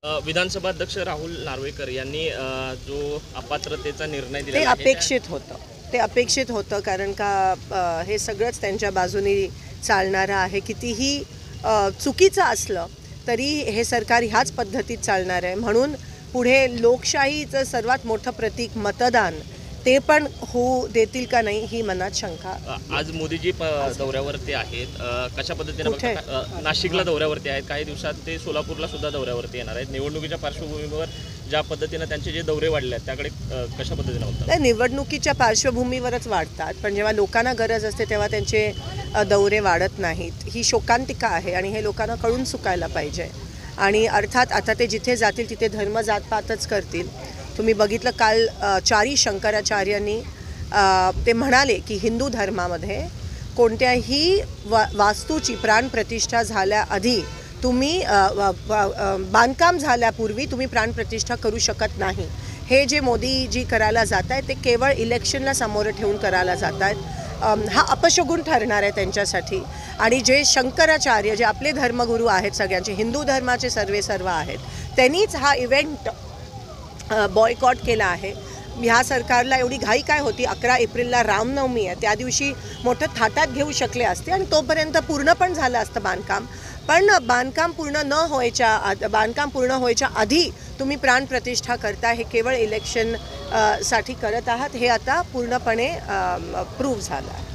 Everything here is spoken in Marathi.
विधानसभा अध्यक्ष राहुल नार्वेकर यांनी जो अपात्रतेचा निर्णय ते दिला अपेक्षित होतं कारण का हे सगळंच त्यांच्या बाजूनी चालणारं आहे. कितीही चुकीचं असलं तरी हे सरकार ह्याच पद्धतीत चालणार आहे. म्हणून पुढे लोकशाहीचं सर्वात मोठं प्रतीक मतदान ते पण होऊ देतील का नाही ही मनात शंका. आज मोदीजी दौऱ्यावरती आहेत. कशा पद्धतीने बघता? नाशिकला दौऱ्यावरती आहेत. काही दिवसात ते सोलापूरला सुद्धा दौऱ्यावरती येणार आहेत. निवडणुकीच्या पार्श्वभूमीवर ज्या पद्धतीने त्यांचे जे दौरे वाढले आहेत त्याकडे कशा पद्धतीने बघतात? निवडणुकीच्या पार्श्वभूमीवरच वाढतात, पण जेव्हा लोकांना गरज असते तेव्हा त्यांचे दौरे वाढत नाहीत. ही शोकांतिका आहे आणि हे लोकांना कळून चुकायला पाहिजे. आणि अर्थात आता ते जिथे जातील तिथे धर्म जातपातच करतील. तुम्ही बघितलं काल चारी शंकराचार्यांनी ते म्हणाले की हिंदू धर्मामध्ये कोणत्याही वास्तूची प्राणप्रतिष्ठा झाल्याआधी तुम्ही बांधकाम झाल्यापूर्वी तुम्ही प्राणप्रतिष्ठा करू शकत नाही. हे जे मोदीजी करायला जात आहेत ते केवळ इलेक्शनला समोर ठेवून करायला जात आहेत. हा अपशगुन ठरणार आहे त्यांच्यासाठी. आणि जे शंकराचार्य जे आपले धर्मगुरू आहेत, सगळ्यांचे हिंदू धर्माचे सर्व आहेत, त्यांनीच हा इव्हेंट बॉयकॉट केला आहे. ह्या सरकारला एवढी घाई काय होती? 11 एप्रिलला रामनवमी आहे, त्या दिवशी मोठं थाटात घेऊ शकले असते आणि तोपर्यंत पूर्ण पण झालं असतं बांधकाम. पण बांधकाम पूर्ण व्हायच्या आधी तुम्ही प्राणप्रतिष्ठा करता, हे केवळ इलेक्शन साठी करत आहात. हे आता पूर्णपणे प्रूव्ह झालं आहे.